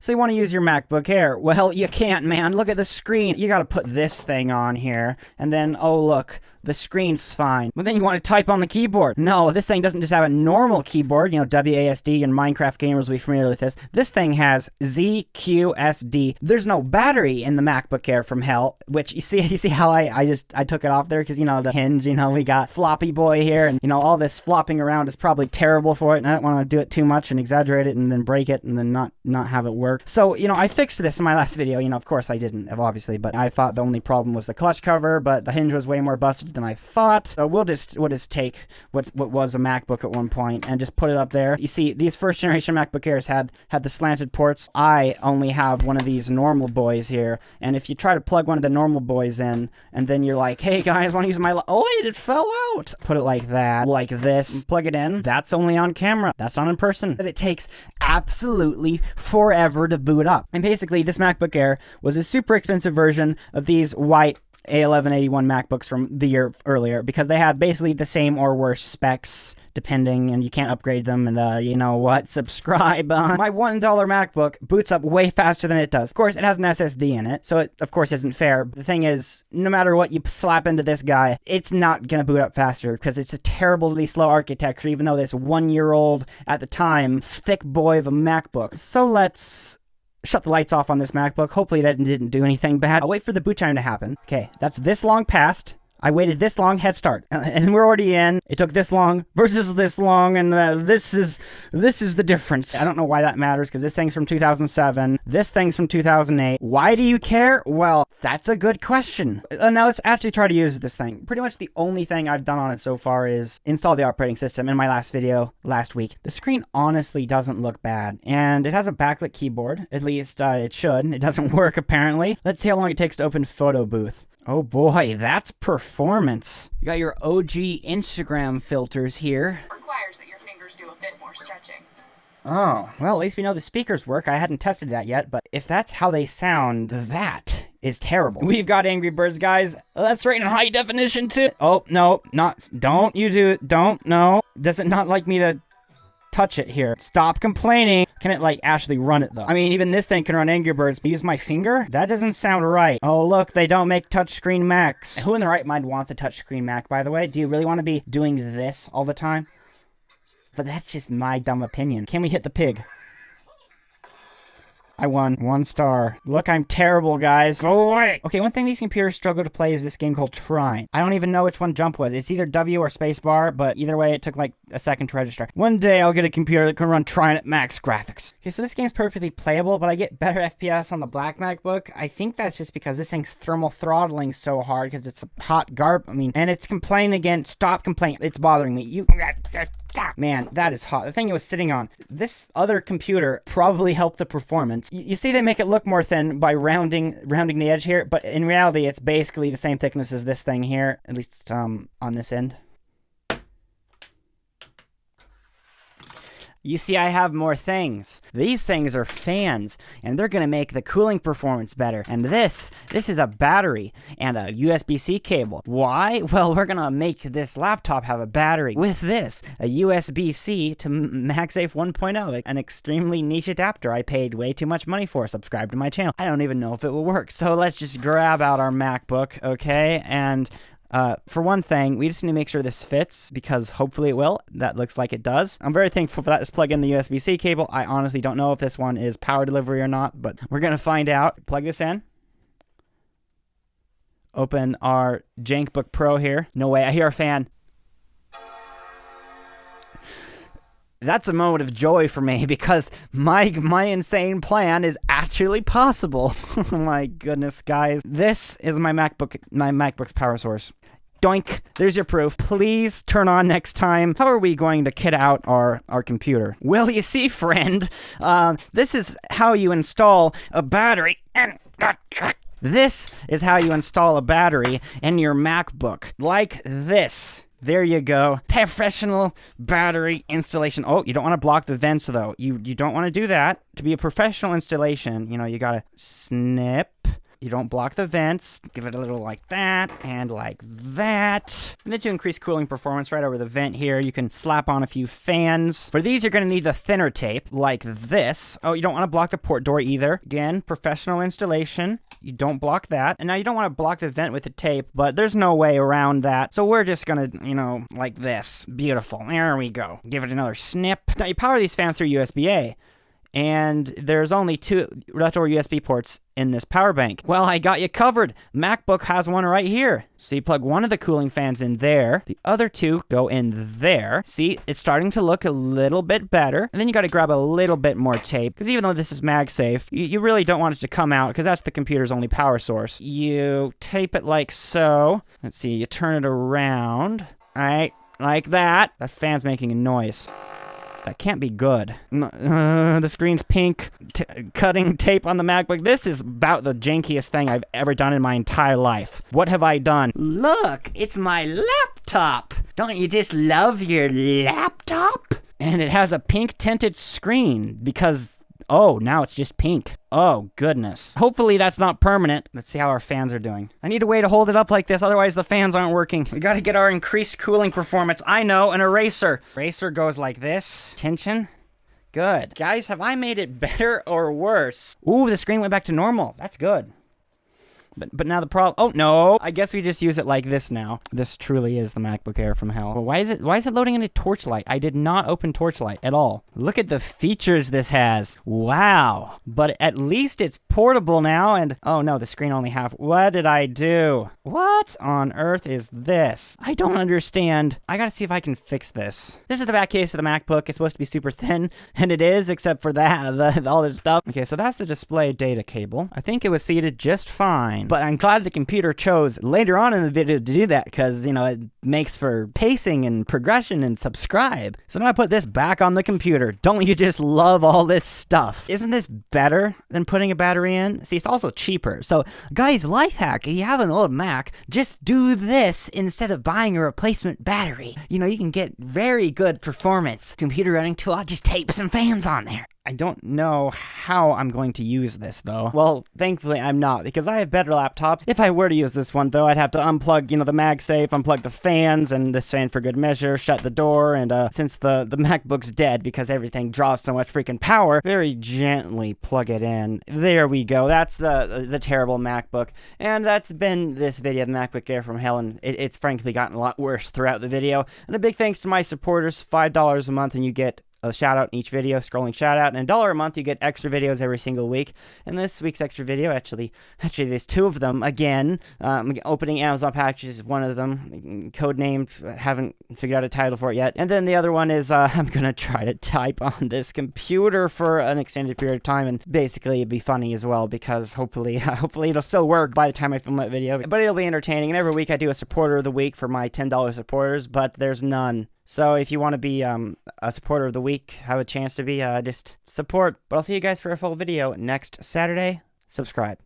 So you want to use your MacBook Air. Well, you can't, man. Look at the screen. You got to put this thing on here. And then, oh, look, the screen's fine. But then you want to type on the keyboard. No, this thing doesn't just have a normal keyboard. You know, WASD and Minecraft gamers will be familiar with this. This thing has ZQSD. There's no battery in the MacBook Air from hell, which you see how I took it off there because, you know, the hinge, you know, we got floppy boy here, and, you know, all this flopping around is probably terrible for it, and I don't want to do it too much and exaggerate it and then break it and then not have it work. So, you know, I fixed this in my last video. You know, of course I didn't, obviously, but I thought the only problem was the clutch cover, but the hinge was way more busted than I thought. So we'll just take what was a MacBook at one point and just put it up there. You see, these first generation MacBook Airs had the slanted ports. I only have one of these normal boys here, and if you try to plug one of the normal boys in, and then you're like, hey guys, want to use my oh wait, it fell out. Put it like that, like this, plug it in. That's only on camera. That's not in person. But it takes absolutely forever to boot up. And basically, this MacBook Air was a super expensive version of these white A1181 MacBooks from the year earlier, because they had basically the same or worse specs, depending, and you can't upgrade them, and you know what, subscribe. My $1 MacBook boots up way faster than it does. Of course, it has an SSD in it, so it, of course, isn't fair. But the thing is, no matter what you slap into this guy, it's not gonna boot up faster, because it's a terribly slow architecture, even though this 1-year-old, at the time, thick boy of a MacBook. So let's shut the lights off on this MacBook. Hopefully that didn't do anything bad. I'll wait for the boot time to happen. Okay, that's this long past. I waited this long, head start, and we're already in. It took this long versus this long, and this is the difference. I don't know why that matters, because this thing's from 2007, this thing's from 2008. Why do you care? Well, that's a good question. Now let's actually try to use this thing. Pretty much the only thing I've done on it so far is install the operating system in my last video last week. The screen honestly doesn't look bad, and it has a backlit keyboard. At least it should. It doesn't work, apparently. Let's see how long it takes to open Photo Booth. Oh boy, that's performance. You got your OG Instagram filters here. Requires that your fingers do a bit more stretching. Oh, well, at least we know the speakers work. I hadn't tested that yet, but if that's how they sound, that is terrible. We've got Angry Birds, guys. That's right in high definition too. Oh, no, don't you do it. Don't, no. Does it not like me to touch it here? Stop complaining. Can it like actually run it though? I mean, even this thing can run Angry Birds. Use my finger? That doesn't sound right. Oh look, they don't make touchscreen Macs. Who in the right mind wants a touchscreen Mac, by the way? Do you really want to be doing this all the time? But that's just my dumb opinion. Can we hit the pig? I won 1 star. Look, I'm terrible, guys. Go away. Okay, one thing these computers struggle to play is this game called Trine. I don't even know which one jump was. It's either W or spacebar, but either way, it took like a second to register. One day, I'll get a computer that can run Trine at max graphics. Okay, so this game's perfectly playable, but I get better FPS on the black MacBook. I think that's just because this thing's thermal throttling so hard because it's a hot garb. I mean, and it's complaining again. Stop complaining. It's bothering me. Man, that is hot. The thing it was sitting on. This other computer probably helped the performance. You see they make it look more thin by rounding the edge here, but in reality it's basically the same thickness as this thing here, at least on this end. You see, I have more things. These things are fans, and they're gonna make the cooling performance better. And this is a battery and a USB-C cable. Why? Well, we're gonna make this laptop have a battery with this, a USB-C to MagSafe 1.0, an extremely niche adapter I paid way too much money for. Subscribe to my channel. I don't even know if it will work. So let's just grab out our MacBook, okay? And for one thing, we just need to make sure this fits, because hopefully it will. That looks like it does. I'm very thankful for that. Just plug in the USB-C cable. I honestly don't know if this one is power delivery or not, but we're going to find out. Plug this in. Open our JankBook Pro here. No way, I hear a fan. That's a moment of joy for me, because my insane plan is actually possible. Oh my goodness, guys. This is my MacBook's power source. Doink, there's your proof. Please turn on next time. How are we going to kit out our computer? Well, you see, friend, this is how you install a battery. This is how you install a battery in your MacBook. Like this. There you go. Professional battery installation. Oh, you don't want to block the vents, though. You don't want to do that. To be a professional installation, you know, you gotta snip. You don't block the vents. Give it a little like that and like that. And then to increase cooling performance right over the vent here, you can slap on a few fans. For these, you're going to need the thinner tape like this. Oh, you don't want to block the port door either. Again, professional installation. You don't block that. And now you don't want to block the vent with the tape, but there's no way around that. So we're just going to, you know, like this. Beautiful. There we go. Give it another snip. Now you power these fans through USB-A. And there's only 2 leftover USB ports in this power bank. Well, I got you covered. MacBook has one right here. So you plug one of the cooling fans in there. The other 2 go in there. See, it's starting to look a little bit better. And then you got to grab a little bit more tape. Because even though this is MagSafe, you really don't want it to come out because that's the computer's only power source. You tape it like so. Let's see, you turn it around. All right, like that. That fan's making a noise. That can't be good. The screen's pink. Cutting tape on the MacBook. This is about the jankiest thing I've ever done in my entire life. What have I done? Look, it's my laptop. Don't you just love your laptop? And it has a pink tinted screen because, oh, now it's just pink. Oh, goodness. Hopefully that's not permanent. Let's see how our fans are doing. I need a way to hold it up like this, otherwise the fans aren't working. We gotta get our increased cooling performance. I know, an eraser. Eraser goes like this. Tension. Good. Guys, have I made it better or worse? Ooh, the screen went back to normal. That's good. But now the problem, oh no, I guess we just use it like this now. This truly is the MacBook Air from hell. Well, why is it loading into Torchlight? I did not open Torchlight at all. Look at the features this has. Wow. But at least it's portable now and, oh no, the screen only half. What did I do? What on earth is this? I don't understand. I gotta see if I can fix this. This is the back case of the MacBook. It's supposed to be super thin, and it is, except for that, all this stuff. Okay, so that's the display data cable. I think it was seated just fine. But I'm glad the computer chose later on in the video to do that because, you know, it makes for pacing and progression and subscribe. So now I put this back on the computer. Don't you just love all this stuff? Isn't this better than putting a battery in? See, it's also cheaper. So, guys, life hack, if you have an old Mac, just do this instead of buying a replacement battery. You know, you can get very good performance. Computer running too hot, just tape some fans on there. I don't know how I'm going to use this, though. Well, thankfully I'm not, because I have better laptops. If I were to use this one, though, I'd have to unplug, you know, the MagSafe, unplug the fans, and this fan for good measure, shut the door, and since the MacBook's dead because everything draws so much freaking power, very gently plug it in. There we go. That's the terrible MacBook. And that's been this video, the MacBook Air from hell, and it's frankly gotten a lot worse throughout the video. And a big thanks to my supporters, $5 a month, and you get a shout out in each video, scrolling shout out, and $1 a month you get extra videos every single week. And this week's extra video, actually there's 2 of them again. Opening Amazon packages is one of them, codenamed, haven't figured out a title for it yet. And then the other one is I'm gonna try to type on this computer for an extended period of time, and basically it'd be funny as well because hopefully it'll still work by the time I film that video. But it'll be entertaining. And every week I do a supporter of the week for my $10 supporters, but there's none. So if you want to be a supporter of the week, have a chance to be, just support. But I'll see you guys for a full video next Saturday. Subscribe.